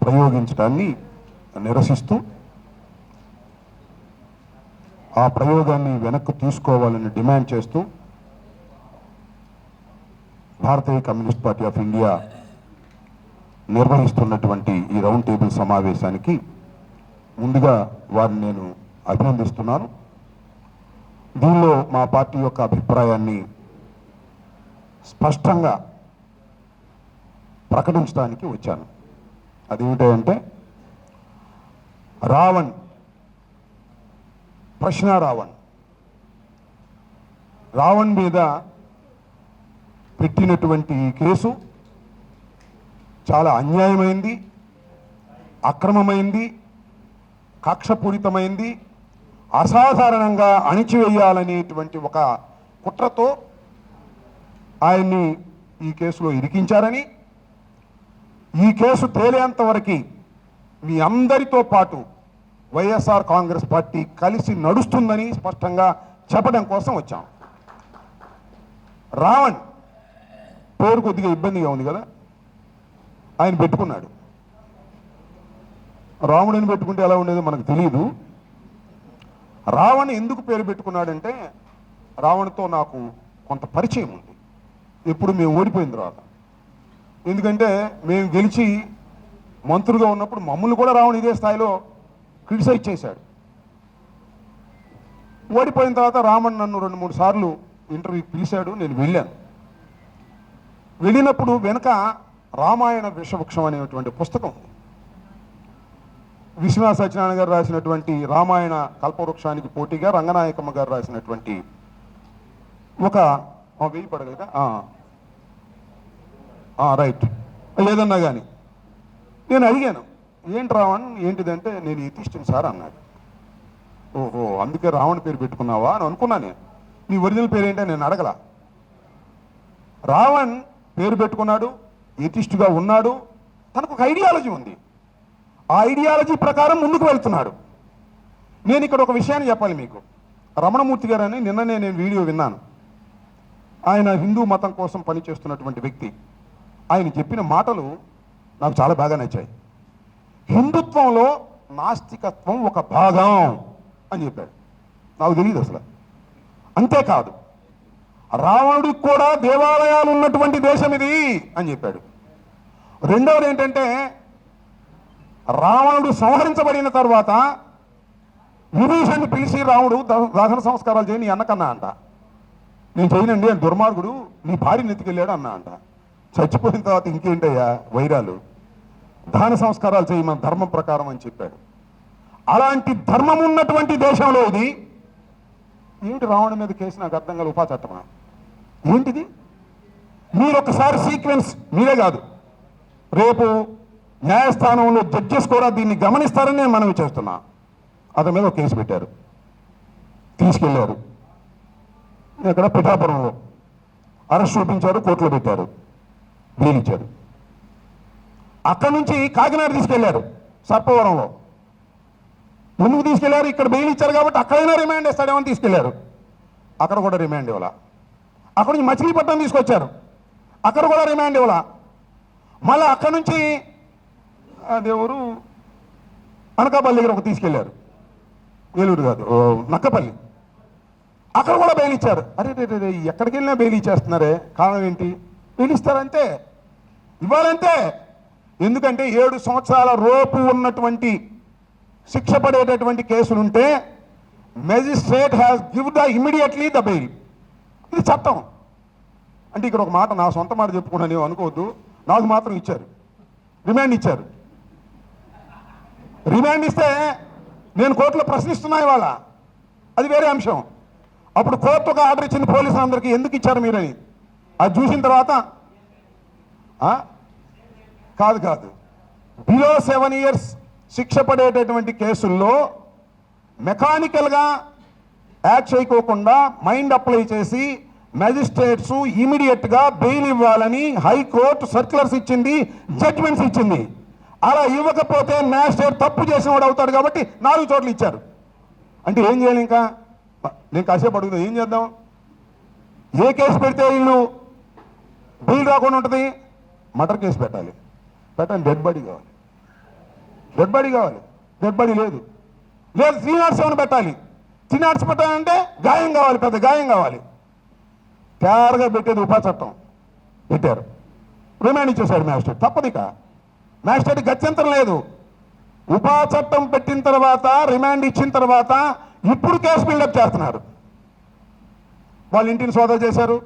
ప్రయోగించడాన్ని నిరసిస్తూ ఆ ప్రయోగాన్ని వెనక్కి తీసుకోవాలని డిమాండ్ చేస్తూ భారతీయ కమ్యూనిస్ట్ పార్టీ ఆఫ్ ఇండియా నిర్వహిస్తున్నటువంటి ఈ రౌండ్ టేబుల్ సమావేశానికి ముందుగా వారిని నేను అభినందిస్తున్నాను. దీనిలో మా పార్టీ యొక్క అభిప్రాయాన్ని స్పష్టంగా ప్రకటించడానికి వచ్చాను. అదేమిటంటే రావణ్ ప్రశ్న రావణ్ మీద పెట్టినటువంటి ఈ కేసు చాలా అన్యాయమైంది, అక్రమమైంది, కక్షపూరితమైంది, అసాధారణంగా అణిచివేయాలనేటువంటి ఒక కుట్రతో ఆయన్ని ఈ కేసులో ఇరికించారని, ఈ కేసు తేలేంతవరకు మీ అందరితో పాటు వైఎస్ఆర్ కాంగ్రెస్ పార్టీ కలిసి నడుస్తుందని స్పష్టంగా చెప్పడం కోసం వచ్చాం. రావణ్ పేరు కొద్దిగా ఇబ్బందిగా ఉంది కదా, ఆయన పెట్టుకున్నాడు. రాముడిని పెట్టుకుంటే ఎలా ఉండేదో మనకు తెలియదు. రావణ్ ఎందుకు పేరు పెట్టుకున్నాడంటే, రావణ్తో నాకు కొంత పరిచయం ఉంది, ఎప్పుడు మేము ఓడిపోయిన తర్వాత. ఎందుకంటే మేము గెలిచి మంత్రులుగా ఉన్నప్పుడు మమ్మల్ని కూడా రావణ్ ఇదే స్థాయిలో క్రిటిసైజ్ చేశాడు. ఓడిపోయిన తర్వాత రావణ్ నన్ను 2-3 సార్లు ఇంటర్వ్యూకి పిలిచాడు, నేను వెళ్ళాను. వెళ్ళినప్పుడు వెనక రామాయణ విషవృక్షం అనేటువంటి పుస్తకం ఉంది. విశ్వనాథ సత్యనారాయణ గారు రాసినటువంటి రామాయణ కల్పవృక్షానికి పోటీగా రంగనాయకమ్మ గారు రాసినటువంటి ఒక 1000 పడగలుగా రైట్ ఏదన్నా కానీ నేను అడిగాను, ఏంటి రావణ్ ఏంటిదంటే, నేను ఎథిస్టుని సార్ అన్నాడు. ఓహో అందుకే రావణ్ పేరు పెట్టుకున్నావా అని అనుకున్నా. నేను నీ ఒరిజినల్ పేరు ఏంటో నేను అడగల. రావణ్ పేరు పెట్టుకున్నాడు, ఎథిస్టుగా ఉన్నాడు, తనకు ఒక ఐడియాలజీ ఉంది, ఆ ఐడియాలజీ ప్రకారం ముందుకు వెళ్తున్నాడు. నేను ఇక్కడ ఒక విషయాన్ని చెప్పాలి మీకు. రమణమూర్తి గారు అని నిన్ననే నేను వీడియో విన్నాను. ఆయన హిందూ మతం కోసం పనిచేస్తున్నటువంటి వ్యక్తి. ఆయన చెప్పిన మాటలు నాకు చాలా బాగా నచ్చాయి. హిందుత్వంలో నాస్తికత్వం ఒక భాగం అని చెప్పాడు. నాకు తెలియదు అసలు. అంతేకాదు, రావణుడికి కూడా దేవాలయాలు ఉన్నటువంటి దేశం ఇది అని చెప్పాడు. రెండవది ఏంటంటే, రావణుడు సంహరించబడిన తర్వాత విభీషణ్ణి పిలిచి రాముడు దహన సంస్కారాలు చేయని అన్నకన్నా అంట. నేను చేయనండి అని దుర్మార్గుడు నీ భార్యని ఎత్తుకెళ్ళాడు అన్నా అంట. చచ్చిపోయిన తర్వాత ఇంకేంటయ్యా వైరాలు, దహన సంస్కారాలు చేయి మన ధర్మం ప్రకారం అని చెప్పాడు. అలాంటి ధర్మం ఉన్నటువంటి దేశంలో ఇది ఏమిటి రావణుడి మీద కేసు? నాకు అర్థం కాదు. ఉపా చట్టమా ఏంటిది? మీరు ఒకసారి సీక్వెన్స్, మీరే కాదు రేపు న్యాయస్థానంలో జడ్జెస్ కూడా దీన్ని గమనిస్తారని నేను మనవి చేస్తున్నా. అతని మీద ఒక కేసు పెట్టారు, తీసుకెళ్లారు, ఇక్కడ పిఠాపురంలో అరెస్ట్ చూపించారు, కోర్టులో పెట్టారు, బెయిల్ ఇచ్చారు. అక్కడి నుంచి కాకినాడ తీసుకెళ్లారు, సర్పవరంలో. ముందుకు తీసుకెళ్లారు, ఇక్కడ బెయిల్ ఇచ్చారు కాబట్టి అక్కడైనా రిమాండ్ ఇస్తాడేమని తీసుకెళ్లారు, అక్కడ కూడా రిమాండ్ ఇవ్వాల. అక్కడ నుంచి మచిలీపట్నం తీసుకొచ్చారు, అక్కడ కూడా రిమాండ్ ఇవ్వాల. మళ్ళీ అక్కడి నుంచి అదేవరు అనకాపల్లి దగ్గర ఒక తీసుకెళ్లారు, ఏలూరు కాదు నక్కపల్లి, అక్కడ కూడా బెయిల్ ఇచ్చారు. అరే రే ఎక్కడికి వెళ్ళినా బెయిల్ ఇచ్చేస్తున్నారే, కారణం ఏంటి? బెయిల్ ఇస్తారంతే, ఇవ్వాలంతే. ఎందుకంటే 7 సంవత్సరాల లోపు ఉన్నటువంటి శిక్ష పడేటటువంటి కేసులుంటే magistrate has give the immediately the bail. ఇది చట్టం. అంటే ఇక్కడ ఒక మాట, నా సొంత మాట చెప్పుకున్నాను అనుకోవద్దు, నాకు మాత్రం ఇచ్చారు, రిమాండ్ ఇచ్చారు. రిమాండ్ ఇస్తే నేను కోర్టులో ప్రశ్నిస్తున్నా ఇవాళ, అది వేరే అంశం. అప్పుడు కోర్టు ఒక ఆర్డర్ ఇచ్చింది పోలీసులందరికీ, ఎందుకు ఇచ్చారు మీరని. అది చూసిన తర్వాత కాదు బిలో 7 years శిక్ష పడేటటువంటి కేసుల్లో మెకానికల్గా యాక్ట్ చేయకోకుండా మైండ్ అప్లై చేసి మ్యాజిస్ట్రేట్స్ ఇమీడియట్గా బెయిల్ ఇవ్వాలని హైకోర్టు సర్క్యులర్స్ ఇచ్చింది, జడ్జ్మెంట్స్ ఇచ్చింది. అలా ఇవ్వకపోతే మ్యాజిస్ట్రేట్ తప్పు చేసిన వాడు అవుతాడు కాబట్టి 4 చోట్ల ఇచ్చారు. అంటే ఏం చేయాలి? ఇంకా నేను కాసేపు అడుగుతా, ఏం చేద్దాం? ఏ కేసు పెడితే వీళ్ళు బెయిల్ రాకుండా ఉంటుంది? మర్డర్ కేసు పెట్టాలి, డెడ్ బాడీ కావాలి. డెడ్ బాడీ కావాలి, డెడ్ బాడీ లేదు. లేదు 307 పెట్టాలి, 307 పెట్టాలంటే గాయం కావాలి, పెద్ద గాయం కావాలి. తయారుగా పెట్టేది ఉపా చట్టం పెట్టారు, రిమాండ్ ఇచ్చేశాడు మ్యాజిస్ట్రేట్. తప్పదిక మ్యాజిస్ట్రేట్ గత్యంతరం లేదు. ఉపా చట్టం పెట్టిన తర్వాత, రిమాండ్ ఇచ్చిన తర్వాత ఇప్పుడు కేసు బిల్డప్ చేస్తున్నారు. వాళ్ళ ఇంటిని సోదా చేశారు.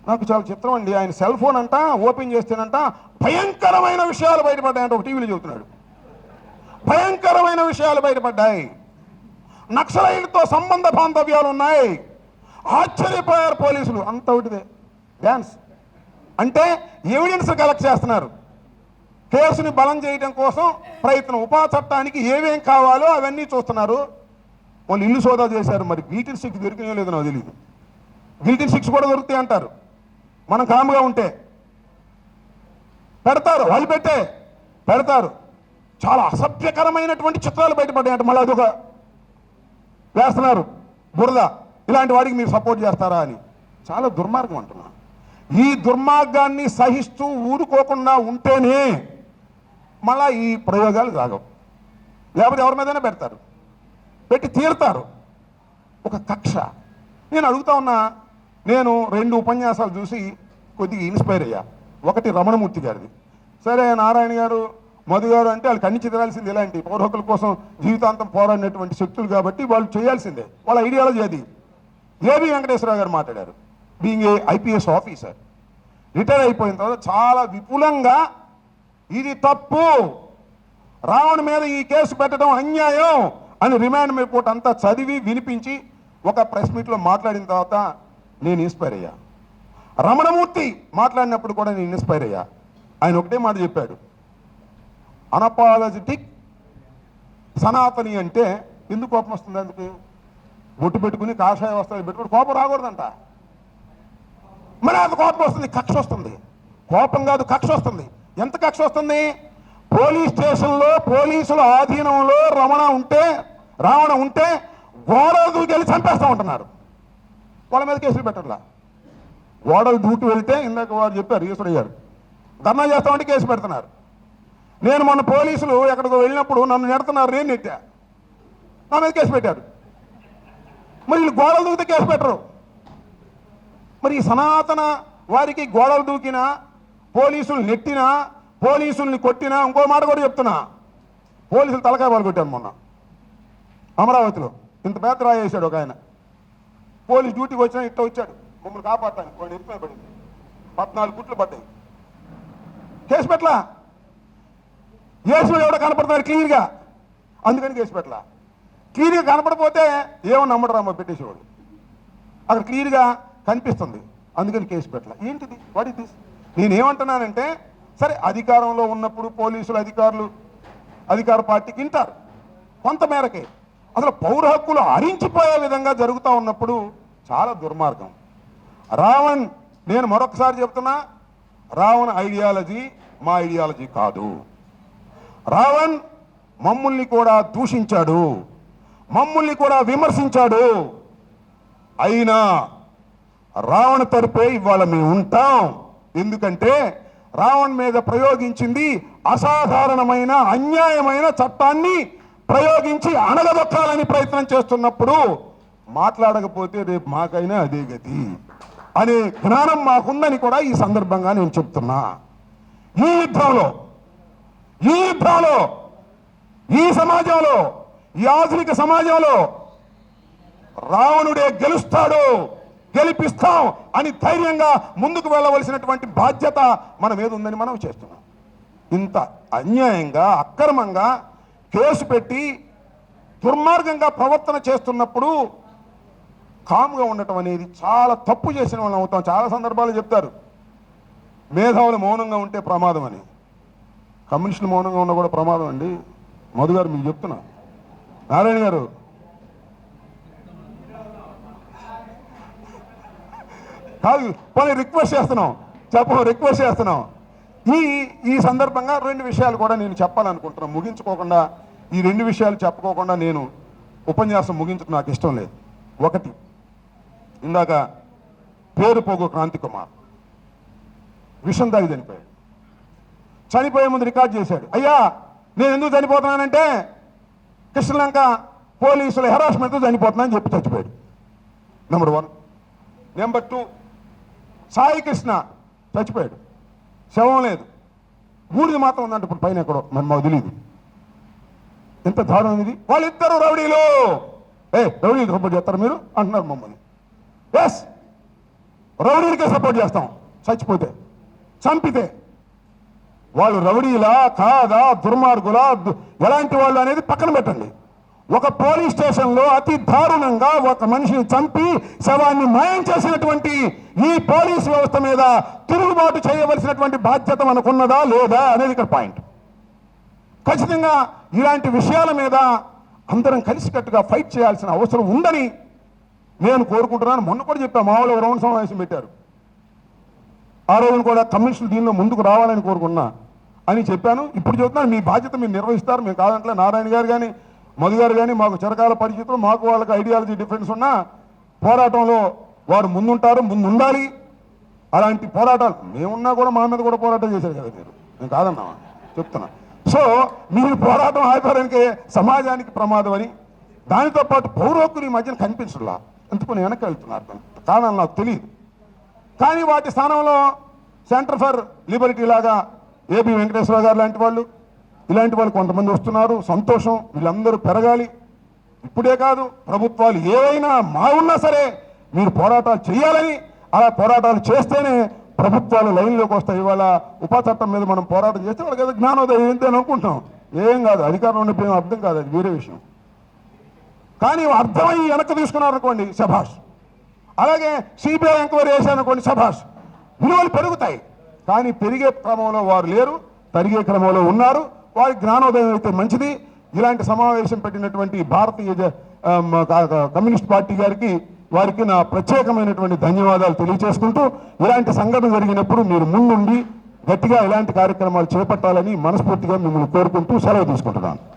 నాకు చాలా చిత్రం అండి, ఆయన సెల్ ఫోన్ అంట ఓపెన్ చేస్తేనంట భయంకరమైన విషయాలు బయటపడ్డాయంట. ఒక టీవీలో చెబుతున్నాడు, భయంకరమైన విషయాలు బయటపడ్డాయి, నక్సలైట్తో సంబంధ బాంధవ్యాలు ఉన్నాయి. ఆశ్చర్యపోయారు పోలీసులు. అంత ఒకటిదే డ్యాన్స్ అంటే ఎవిడెన్స్ కలెక్ట్ చేస్తున్నారు, కేసుని బలం చేయడం కోసం ప్రయత్నం. ఉపా చట్టానికి ఏమేం కావాలో అవన్నీ చూస్తున్నారు. వాళ్ళు ఇల్లు సోదా చేశారు. మరి గిల్టిన్ 6 దొరికినో లేదో నాకు తెలియదు. గిల్టిన్ 6 కూడా దొరుకుతాయి అంటారు. మనం కాముగా ఉంటే పెడతారు, వాళ్ళు పెడతారు. చాలా అసభ్యకరమైనటువంటి చిత్రాలు బయటపడ్డాయంట. మళ్ళీ అదొక వేస్తున్నారు బురద, ఇలాంటి వాడికి మీరు సపోర్ట్ చేస్తారా అని. చాలా దుర్మార్గం అంటున్నా. ఈ దుర్మార్గాన్ని సహిస్తూ ఊరుకోకుండా ఉంటేనే మళ్ళా ఈ ప్రయోగాలు సాగవు. లేకపోతే ఎవరి మీదైనా పెడతారు, పెట్టి తీరుతారు. ఒక కక్ష. నేను అడుగుతా ఉన్నా, నేను 2 ఉపన్యాసాలు చూసి కొద్దిగా ఇన్స్పైర్ అయ్యా. ఒకటి రమణమూర్తి గారిది. సరే నారాయణ గారు, మధు గారు అంటే వాళ్ళు కన్ని చెదరాల్సింది ఎలాంటి పౌర హక్కుల కోసం జీవితాంతం పోరాడినటువంటి శక్తులు కాబట్టి వాళ్ళు చేయాల్సిందే, వాళ్ళ ఐడియాలజీ అది. ఏబి వెంకటేశ్వరరావు గారు మాట్లాడారు. Being a IPS officer, retire అయిపోయిన తర్వాత చాలా విపులంగా ఇది తప్పు, రావణ్ మీద ఈ కేసు పెట్టడం అన్యాయం అని రిమాండ్ రిపోర్ట్ అంతా చదివి వినిపించి ఒక ప్రెస్ మీట్లో మాట్లాడిన తర్వాత నేను ఇన్స్పైర్ అయ్యా. రమణమూర్తి మాట్లాడినప్పుడు కూడా నేను ఇన్స్పైర్ అయ్యా. ఆయన ఒకటే మాట చెప్పాడు, అనపాలజెటిక్ సనాతని అంటే ఎందుకు కోపం వస్తుంది? అందుకు బొట్టు పెట్టుకుని కాషాయ వస్త్రాలు పెట్టుకుని కోపం రాకూడదంట. మరి అది కోపం వస్తుంది, కక్ష వస్తుంది. కోపం కాదు, కక్ష వస్తుంది. ఎంత కక్ష వస్తుంది? పోలీస్ స్టేషన్లో పోలీసుల ఆధీనంలో రావణ ఉంటే గోడలు దూకి వెళ్ళి చంపేస్తూ ఉంటున్నారు. వాళ్ళ మీద కేసులు పెట్టట్లా. గోడలు దూకి వెళ్తే ఇందాక వారు చెప్పారు, ఈశ్వరయ్య గారు, ధర్నా చేస్తామంటే కేసు పెడుతున్నారు. నేను మొన్న పోలీసులు ఎక్కడికో వెళ్ళినప్పుడు నన్ను నెడుతున్నారు, నేను నెట్టా, నా మీద కేసు పెట్టారు. మరి వీళ్ళు గోడలు దూకితే కేసు పెట్టరు. మరి ఈ సనాతన వారికి గోడలు దూకినా, పోలీసులు నెట్టినా, పోలీసుల్ని కొట్టినా, ఇంకో మాట కూడా చెప్తున్నా, పోలీసులు తలకాయ వాళ్ళు కొట్టాను మొన్న అమరావతిలో. ఇంత పెద్ద రాయి వేశాడు ఒక ఆయన. పోలీస్ డ్యూటీకి వచ్చినా ఇట్లా వచ్చాడు మమ్మల్ని కాపాడటానికి. వాడు ఎత్తుమే పడింది, 14 కుట్లు పడ్డాయి. కేసు పెట్టలా. కేసులు ఎవడో కనపడుతున్నారు క్లియర్గా, అందుకని కేసు పెట్టలా. క్లియర్గా కనపడపోతే ఏమో నమ్మడరామో పెట్టేసేవాడు. అక్కడ క్లియర్గా కనిపిస్తుంది, అందుకని కేసు పెట్టలా. ఏంటిది? What is this? నేనేమంటున్నానంటే, సరే అధికారంలో ఉన్నప్పుడు పోలీసులు అధికార పార్టీకి వింటారు కొంతమేరకే. అసలు పౌర హక్కులు హరించిపోయే విధంగా జరుగుతూ ఉన్నప్పుడు చాలా దుర్మార్గం. రావణ్, నేను మరొకసారి చెప్తున్నా, రావణ్ ఐడియాలజీ మా ఐడియాలజీ కాదు. రావణ్ మమ్మల్ని కూడా దూషించాడు, మమ్మల్ని కూడా విమర్శించాడు. అయినా రావణ తరపే ఇవాళ మేము ఉంటాం. ఎందుకంటే రావణ్ మీద ప్రయోగించింది అసాధారణమైన అన్యాయమైన చట్టాన్ని ప్రయోగించి అణగదొక్కాలని ప్రయత్నం చేస్తున్నప్పుడు మాట్లాడకపోతే రేపు మాకైనా అదే గతి అనే జ్ఞానం మాకుందని కూడా ఈ సందర్భంగా నేను చెప్తున్నా. ఈ యుద్ధంలో ఈ సమాజంలో, ఈ ఆధునిక సమాజంలో రావణుడే గెలుస్తాడు, గెలిపిస్తాం అని ధైర్యంగా ముందుకు వెళ్ళవలసినటువంటి బాధ్యత మన మీద ఉందని మనం చేస్తున్నాం. ఇంత అన్యాయంగా అక్రమంగా కేసు పెట్టి దుర్మార్గంగా ప్రవర్తన చేస్తున్నప్పుడు కామ్గా ఉండటం అనేది చాలా తప్పు చేసిన వాళ్ళం అవుతాం. చాలా సందర్భాలు చెప్తారు, మేధావులు మౌనంగా ఉంటే ప్రమాదం అని. కమ్యూనిస్టులు మౌనంగా ఉన్నా కూడా ప్రమాదం అండి. మధు గారు మీకు చెప్తున్నా, నారాయణ గారు కాదు, పోనీ రిక్వెస్ట్ చేస్తున్నాం. ఈ సందర్భంగా 2 విషయాలు కూడా నేను చెప్పాలనుకుంటున్నాను. ముగించుకోకుండా ఈ 2 విషయాలు చెప్పుకోకుండా నేను ఉపన్యాసం ముగించడం నాకు ఇష్టం లేదు. ఒకటి, ఇందాక పేరుపోగు క్రాంతి కుమార్ విషం తాగి చనిపోయాడు. చనిపోయే ముందు రికార్డ్ చేశాడు, అయ్యా నేను ఎందుకు చనిపోతున్నానంటే కృష్ణలంక పోలీసుల హెరాస్మెంట్తో చనిపోతున్నానని చెప్పి చచ్చిపోయాడు. నెంబర్ 1. నెంబర్ 2, సాయి కృష్ణ చచ్చిపోయాడు, శవం లేదు, బూడిది మాత్రం ఉందంటే ఇప్పుడు పైన ఎక్కడో మరి మాకు తెలియదు. ఎంత దారుణం ఇది. వాళ్ళిద్దరు రౌడీలు. రౌడీలు సపోర్ట్ చేస్తారు మీరు అంటున్నారు మమ్మల్ని. ఎస్, రౌడీలకే సపోర్ట్ చేస్తాం. చచ్చిపోతే చంపితే వాళ్ళు రౌడీలా కాదా, దుర్మార్గులా, ఎలాంటి వాళ్ళు అనేది పక్కన పెట్టండి. ఒక పోలీస్ స్టేషన్లో అతి దారుణంగా ఒక మనిషిని చంపి శవాన్ని మాయం చేసినటువంటి ఈ పోలీస్ వ్యవస్థ మీద తిరుగుబాటు చేయవలసినటువంటి బాధ్యత మనకున్నదా లేదా అనేది ఇక్కడ పాయింట్. ఖచ్చితంగా ఇలాంటి విషయాల మీద అందరం కలిసికట్టుగా ఫైట్ చేయాల్సిన అవసరం ఉందని నేను కోరుకుంటున్నాను. మొన్న కూడా చెప్పా, మా వాళ్ళు రౌండ్ సమావేశం పెట్టారు. ఆ రోజున కూడా కమ్యూనిస్టులు దీనిలో ముందుకు రావాలని కోరుకున్నా అని చెప్పాను. ఇప్పుడు చెప్తున్నాను, మీ బాధ్యత మీరు నిర్వహిస్తారు. మేము కాదంటే నారాయణ గారు కానీ మధు గారు కానీ మాకు చిరకాల పరిచితులు, మాకు వాళ్ళకి ఐడియాలజీ డిఫరెన్స్ ఉన్నా పోరాటంలో వారు ముందుంటారు, ముందు ఉండాలి. అలాంటి పోరాటాలు మేమున్నా కూడా మా మీద కూడా పోరాటం చేశారు కదా మీరు, నేను కాదన్నా చెప్తున్నా. సో మీరు పోరాటం ఆపడానికి సమాజానికి ప్రమాదం అని, దానితో పాటు పౌరోక్కులు ఈ మధ్యన కనిపించలా, ఎందుకు వెనక్కి వెళ్తున్నారు కాదని నాకు తెలియదు. కానీ వాటి స్థానంలో సెంటర్ ఫర్ లిబర్టీ లాగా ఏబి వెంకటేశ్వర గారు లాంటి వాళ్ళు, ఇలాంటి వాళ్ళు కొంతమంది వస్తున్నారు. సంతోషం, వీళ్ళందరూ పెరగాలి. ఇప్పుడే కాదు, ప్రభుత్వాలు ఏవైనా మా ఉన్నా సరే మీరు పోరాటాలు చేయాలని, అలా పోరాటాలు చేస్తేనే ప్రభుత్వాలు లైన్లోకి వస్తాయి. ఇవాళ ఉపా చట్టం మీద మనం పోరాటం చేస్తే వాళ్ళకి ఏదో జ్ఞానోదయం ఏంటి అని అనుకుంటాం. ఏం కాదు, అధికారంలో ఉండిపోయిన అర్థం కాదు, అది వేరే విషయం. కానీ అర్థమయ్యి వెనక్కి తీసుకున్నారనుకోండి, శభాష్. అలాగే సిబిఐ ఎంక్వైరీ చేశారనుకోండి, శభాష్. విలువలు పెరుగుతాయి. కానీ పెరిగే క్రమంలో వారు లేరు, తరిగే క్రమంలో ఉన్నారు. వారి జ్ఞానోదయం అయితే మంచిది. ఇలాంటి సమావేశం పెట్టినటువంటి భారతీయ కమ్యూనిస్ట్ పార్టీ గారికి, వారికి నా ప్రత్యేకమైనటువంటి ధన్యవాదాలు తెలియజేసుకుంటూ, ఇలాంటి సంఘటన జరిగినప్పుడు మీరు ముందుండి గట్టిగా ఇలాంటి కార్యక్రమాలు చేపట్టాలని మనస్ఫూర్తిగా మిమ్మల్ని కోరుకుంటూ సెలవు తీసుకుంటున్నాను.